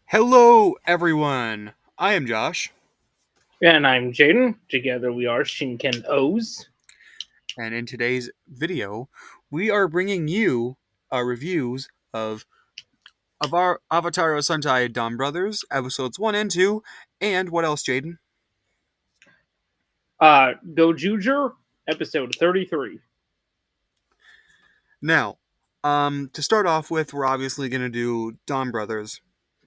Hello, everyone. I am Josh, And I'm Jaidan. Together we are Shinken-OOOs. and in today's video, we are bringing you reviews of our Avataro Sentai Donbrothers episodes 1 and 2, and what else, Jaidan? Gozyuger, episode 33. Now, to start off with, we're obviously going to do Donbrothers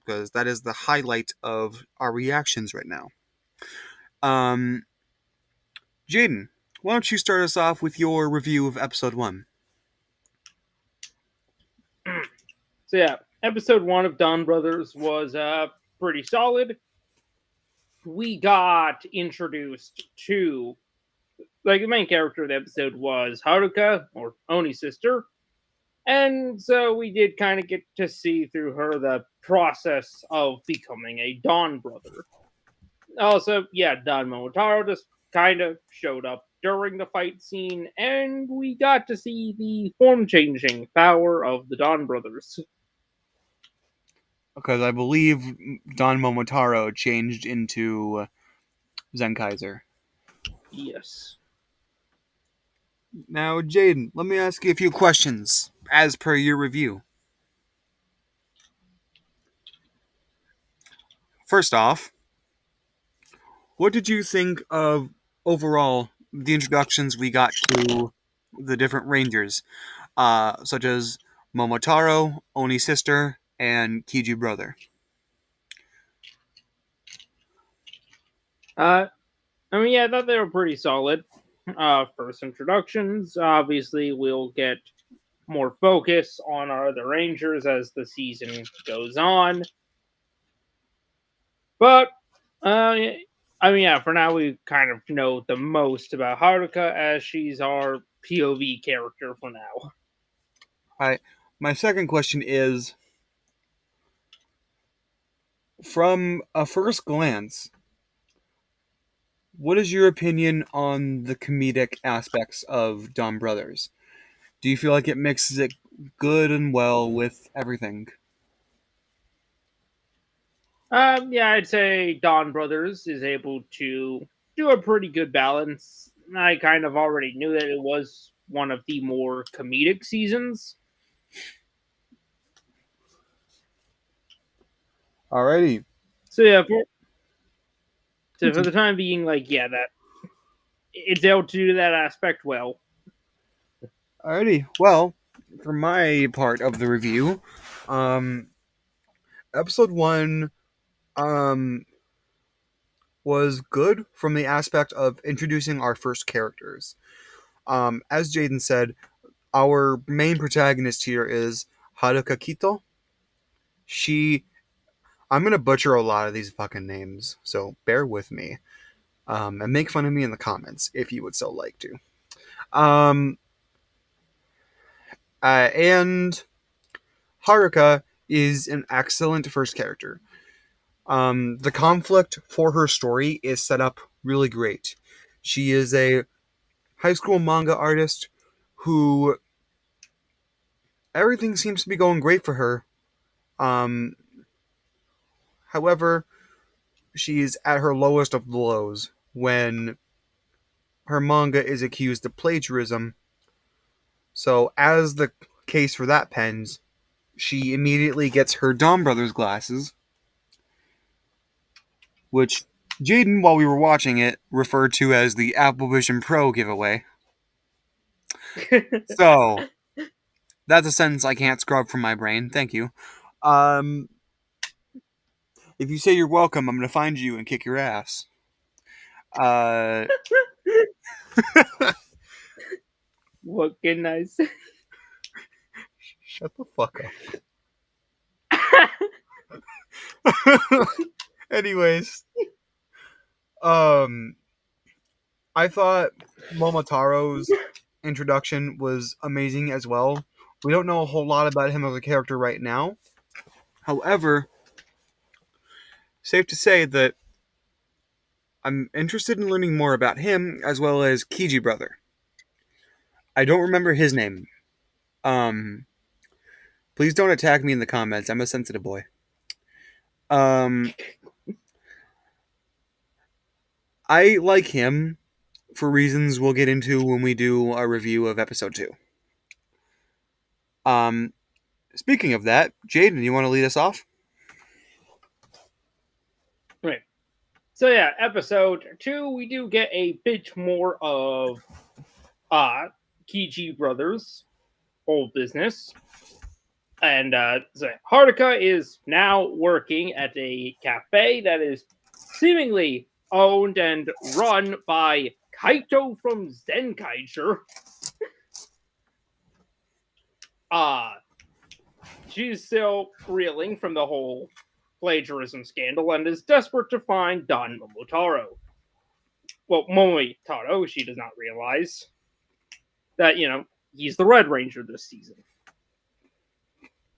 because that is the highlight of our reactions right now. Um, Jaidan, why don't you start us off with your review of episode 1? So yeah, episode 1 of Donbrothers was pretty solid. We got introduced to, the main character of the episode was Haruka, or Oni's sister. And so we did kind of get to see through her the process of becoming a Dawn brother. Also, yeah, Don Momotaro just kind of showed up during the fight scene, and we got to see the form changing power of the Don brothers. Because I believe Don Momotaro changed into Zenkaiser. Yes. Now, Jaidan, let me ask you a few questions as per your review. First off, what did you think of overall the introductions we got to the different Rangers, such as Momotaro, Oni's sister, and Kiju brother? Yeah, I thought they were pretty solid. First introductions. Obviously, we'll get more focus on our other Rangers as the season goes on. But for now we kind of know the most about Haruka as she's our POV character for now. Alright, my second question is, from a first glance, what is your opinion on the comedic aspects of Donbrothers? Do you feel like it mixes it good and well with everything? Yeah, I'd say Donbrothers is able to do a pretty good balance. I kind of already knew that it was one of the more comedic seasons. Alrighty. So yeah, for the time being, that it's able to do that aspect well. Alrighty. Well, for my part of the review, episode 1 um, was good from the aspect of introducing our first characters. As Jaidan said, our main protagonist here is Haruka Kito. She I'm gonna butcher a lot of these fucking names, so bear with me. And make fun of me in the comments if you would so like to. Um, and Haruka is an excellent first character. The conflict for her story is set up really great. She is a high school manga artist who everything seems to be going great for her. Um, However, she's at her lowest of the lows when her manga is accused of plagiarism. So, as the case for that pens, she immediately gets her Donbrothers glasses, which Jaidan, while we were watching it, referred to as the Apple Vision Pro giveaway. So, that's a sentence I can't scrub from my brain. Thank you. Um, if you say you're welcome, I'm going to find you and kick your ass. Uh, What can I say? Shut the fuck up. Anyways, I thought Momotaro's introduction was amazing as well. We don't know a whole lot about him as a character right now. However, safe to say that I'm interested in learning more about him as well as Kiji brother. I don't remember his name. Um, Please don't attack me in the comments. I'm a sensitive boy. Um, I like him for reasons we'll get into when we do a review of episode 2. Um, Speaking of that, Jaidan, you want to lead us off? Right. So yeah, episode 2, we do get a bit more of Kiji Brothers' whole business. And so Haruka is now working at a cafe that is seemingly owned and run by Kaito from Zenkaiger. Uh, she's still reeling from the whole plagiarism scandal and is desperate to find Don Momotaro. Well, Momotaro, she does not realize that, he's the Red Ranger this season.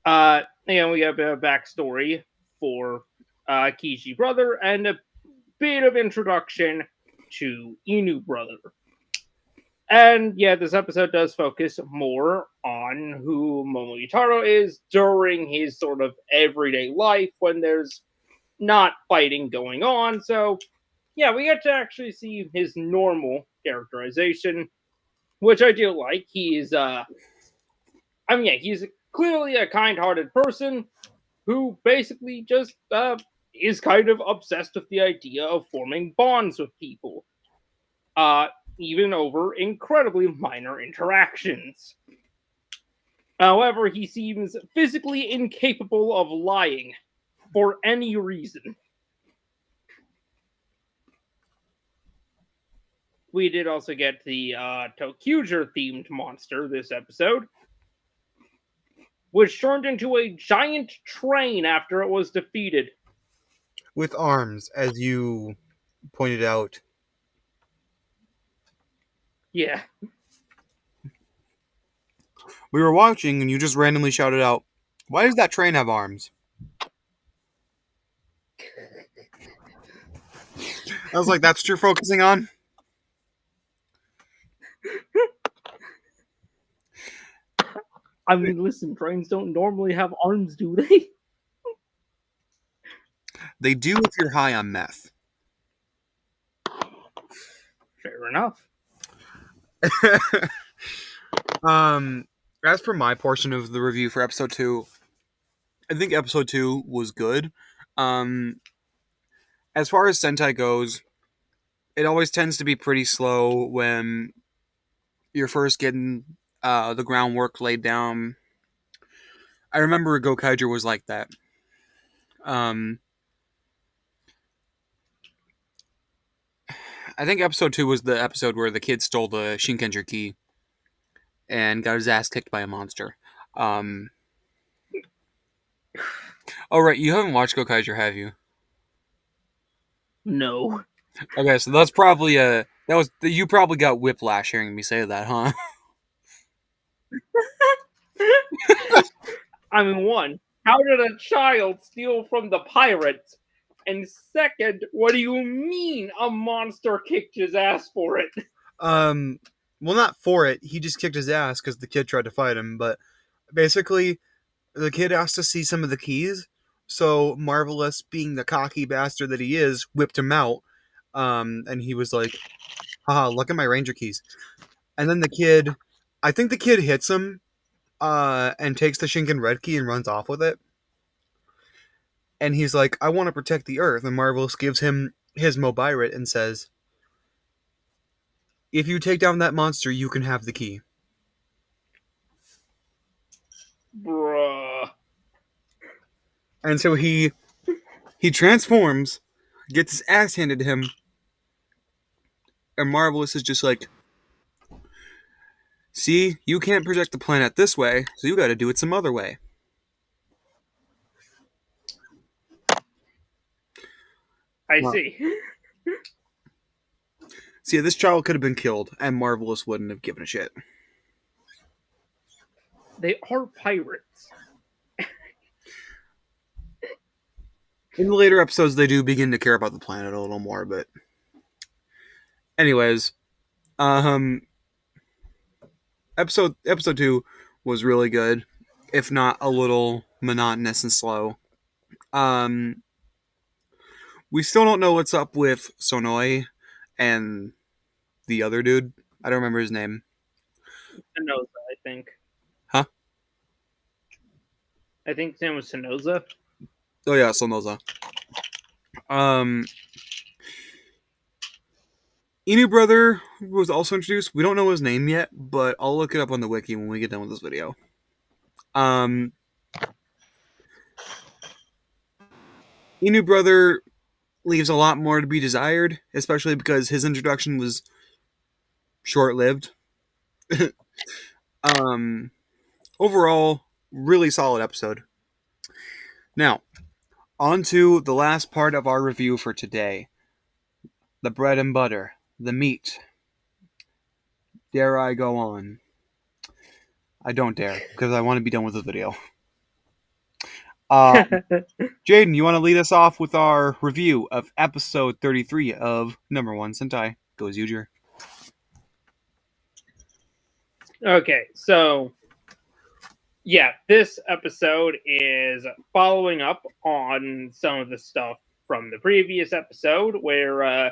And we have a backstory for Kishi brother and a bit of introduction to Inu brother. And yeah, this episode does focus more on who Momotaro is during his sort of everyday life when there's not fighting going on. So yeah, we get to actually see his normal characterization, which I do like. He's he's clearly a kind-hearted person who basically just is kind of obsessed with the idea of forming bonds with people, even over incredibly minor interactions. However, he seems physically incapable of lying for any reason. We did also get the Tokyuger themed monster this episode, which turned into a giant train after it was defeated. With arms, as you pointed out. Yeah. We were watching, and you just randomly shouted out, "Why does that train have arms?" I was like, "That's what you're focusing on?" I mean, listen, trains don't normally have arms, do they? They do if you're high on meth. Fair enough. As for my portion of the review for episode 2, I think episode 2 was good. As far as Sentai goes, it always tends to be pretty slow when you're first getting the groundwork laid down. I remember Gokaiger was like that. I think episode 2 was the episode where the kid stole the Shinkenger key and got his ass kicked by a monster. Oh, right, you haven't watched Gokaiger, have you? No. Okay, so that's probably you probably got whiplash hearing me say that, huh? I mean, one, how did a child steal from the pirates? And second, what do you mean a monster kicked his ass for it? Well, not for it. He just kicked his ass because the kid tried to fight him. But basically, the kid asked to see some of the keys. So Marvelous, being the cocky bastard that he is, whipped him out. And he was like, "Haha, look at my ranger keys." And then I think the kid hits him, and takes the Shinken red key and runs off with it. And he's like, "I want to protect the Earth." And Marvelous gives him his Mobirit and says, "If you take down that monster, you can have the key." Bruh. And so he transforms, gets his ass handed to him, and Marvelous is just like, "See, you can't protect the planet this way, so you got to do it some other way." I Well, see. see, this child could have been killed, and Marvelous wouldn't have given a shit. They are pirates. In the later episodes, they do begin to care about the planet a little more, but anyways, um, episode 2 was really good, if not a little monotonous and slow. We still don't know what's up with Sonoi and the other dude. I don't remember his name. Sonoza, I think. Huh? I think his name was Sonoza. Oh yeah, Sonoza. Um, Inu Brother was also introduced. We don't know his name yet, but I'll look it up on the wiki when we get done with this video. Um, Inu Brother leaves a lot more to be desired, especially because his introduction was short-lived. um, Overall, really solid episode. Now, on to the last part of our review for today. The bread and butter, the meat. Dare I go on? I don't dare, because I want to be done with this video. Jaidan, you want to lead us off with our review of episode 33 of number 1 Sentai, Gozyuger? Okay, so yeah, this episode is following up on some of the stuff from the previous episode where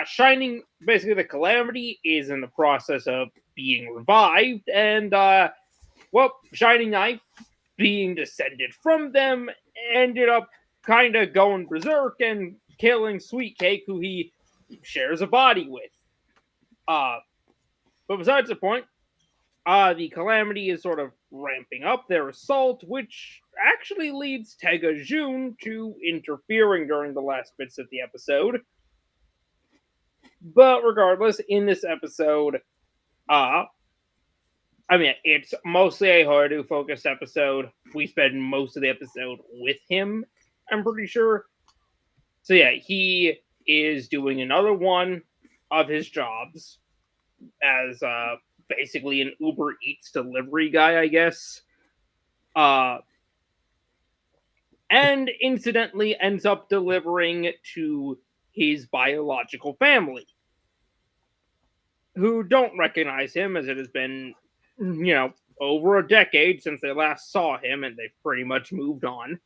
Shining, basically the Calamity is in the process of being revived, and Shining Knife, being descended from them, ended up kind of going berserk and killing Sweet Cake, who he shares a body with. But besides the point, the Calamity is sort of ramping up their assault, which actually leads Tega Jun to interfering during the last bits of the episode. But regardless, in this episode, it's mostly a Haruto focused episode. We spend most of the episode with him, I'm pretty sure. So yeah, he is doing another one of his jobs as basically an Uber Eats delivery guy, I guess. And incidentally ends up delivering to his biological family, who don't recognize him, as it has been, over a decade since they last saw him, and they've pretty much moved on.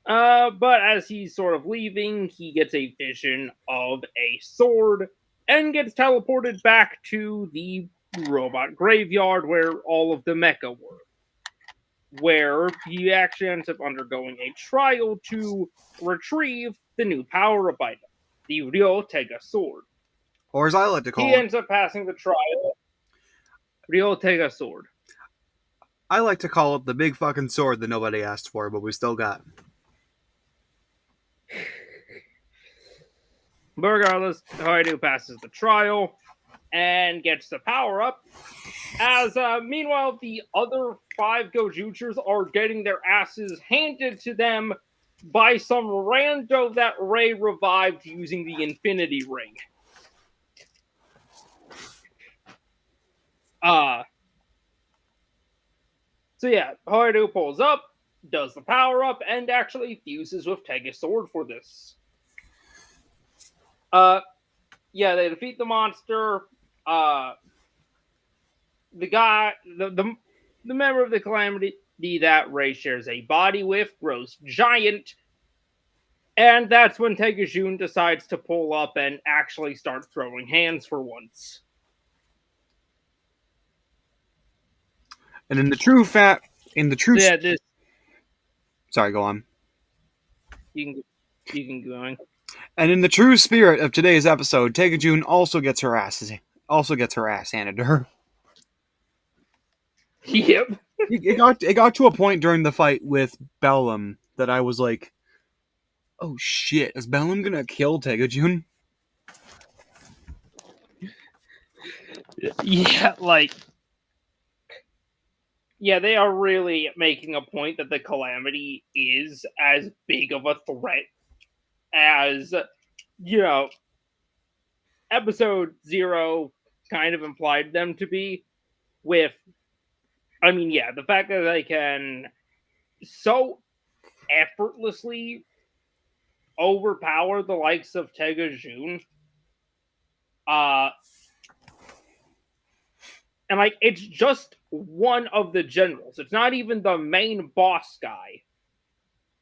But as he's sort of leaving, he gets a vision of a sword and gets teleported back to the robot graveyard where all of the mecha were. Where he actually ends up undergoing a trial to retrieve the new power-up item, the Ryotega sword. Or as I like to He call it, ends up passing the trial. Ryotega sword. I like to call it the big fucking sword that nobody asked for, but we still got. But regardless, Haruto passes the trial and gets the power up. As meanwhile, the other 5 Gozyugers are getting their asses handed to them by some rando that Ray revived using the Infinity Ring. So yeah, Haruto pulls up, does the power up, and actually fuses with Tega's sword for this. They defeat the monster. The member of the Calamity that Ray shares a body with grows giant, and that's when Tega Jun decides to pull up and actually start throwing hands for once. And in the true this sorry, go on. You can go on. And in the true spirit of today's episode, Tega Jun also gets her ass handed to her. Yep. It got to a point during the fight with Bellum that I was like, oh shit, is Bellum gonna kill Tega Jun? Yeah, they are really making a point that the Calamity is as big of a threat as, episode 0 kind of implied them to be, with, the fact that they can so effortlessly overpower the likes of Tega Jun. And it's just one of the generals. It's not even the main boss guy.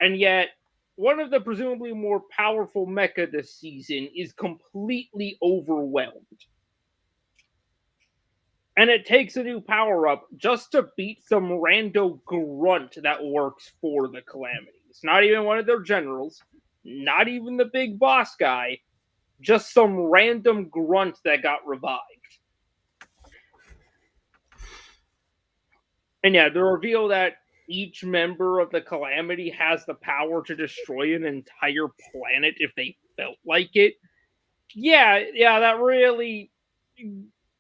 And yet one of the presumably more powerful mecha this season is completely overwhelmed. And it takes a new power up just to beat some rando grunt that works for the Calamities. Not even one of their generals, not even the big boss guy, just some random grunt that got revived. And yeah, the reveal that each member of the Calamity has the power to destroy an entire planet if they felt like it. Yeah, that really.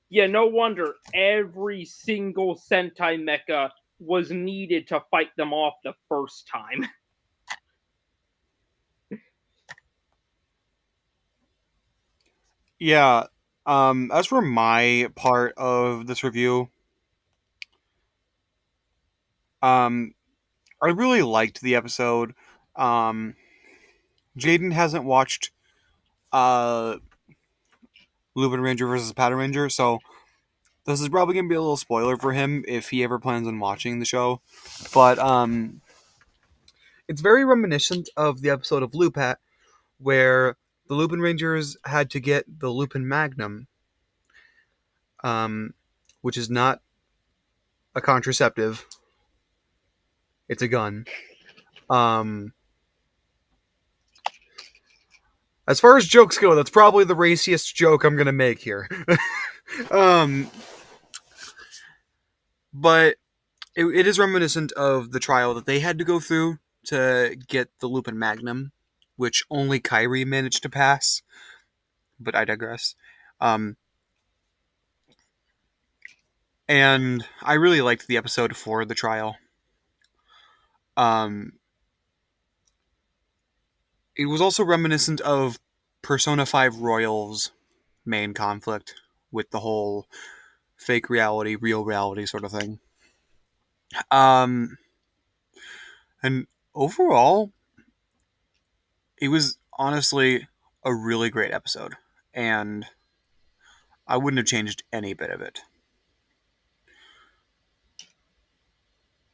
Yeah, no wonder every single Sentai mecha was needed to fight them off the first time. Yeah. As for my part of this review, um, I really liked the episode. Um, Jaidan hasn't watched uh Lupin Ranger versus Pattern Ranger, so this is probably gonna be a little spoiler for him if he ever plans on watching the show. But it's very reminiscent of the episode of Lupat where the Lupin Rangers had to get the Lupin Magnum, um, which is not a contraceptive; it's a gun. Um, as far as jokes go, that's probably the raciest joke I'm gonna make here. um, but it is reminiscent of the trial that they had to go through to get the Lupin Magnum, which only Kyrie managed to pass. But I digress. Um, and I really liked the episode for the trial. Um, it was also reminiscent of Persona 5 Royal's main conflict with the whole fake reality, real reality sort of thing. Um, and overall, it was honestly a really great episode, and I wouldn't have changed any bit of it.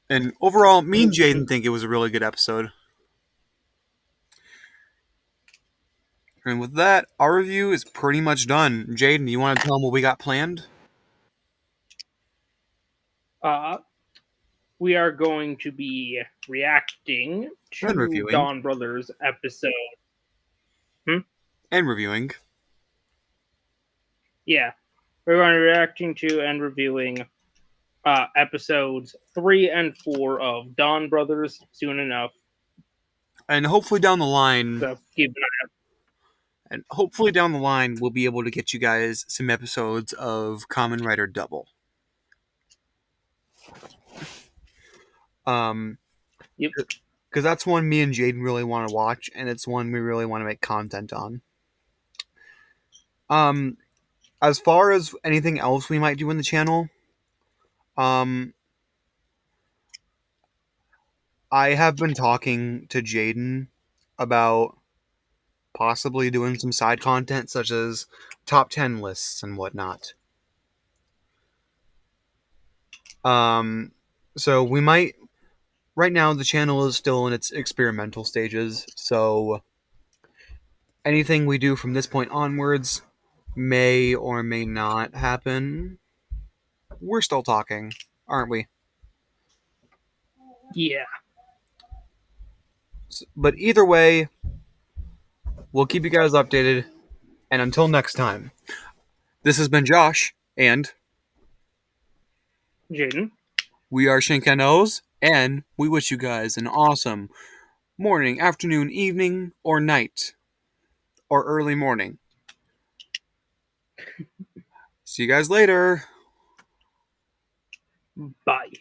And overall, me and Jaden think it was a really good episode. And with that, our review is pretty much done. Jaden, you want to tell them what we got planned? Uh, we are going to be reacting And to reviewing. Donbrothers episode. Hmm? And reviewing. Yeah, we're going to be reacting to and reviewing episodes 3 and 4 of Donbrothers soon enough. And hopefully down the line, So keep an eye out. and hopefully down the line, we'll be able to get you guys some episodes of Kamen Rider Double. Yep. Because that's one me and Jaden really want to watch, and it's one we really want to make content on. As far as anything else we might do in the channel, I have been talking to Jaden about possibly doing some side content such as top 10 lists and whatnot. So we might. Right now, the channel is still in its experimental stages, so anything we do from this point onwards may or may not happen. We're still talking, aren't we? Yeah. But either way, we'll keep you guys updated, and until next time, this has been Josh, and Jaden. we are Shinken-OOOs, and we wish you guys an awesome morning, afternoon, evening, or night, or early morning. See you guys later. Bye.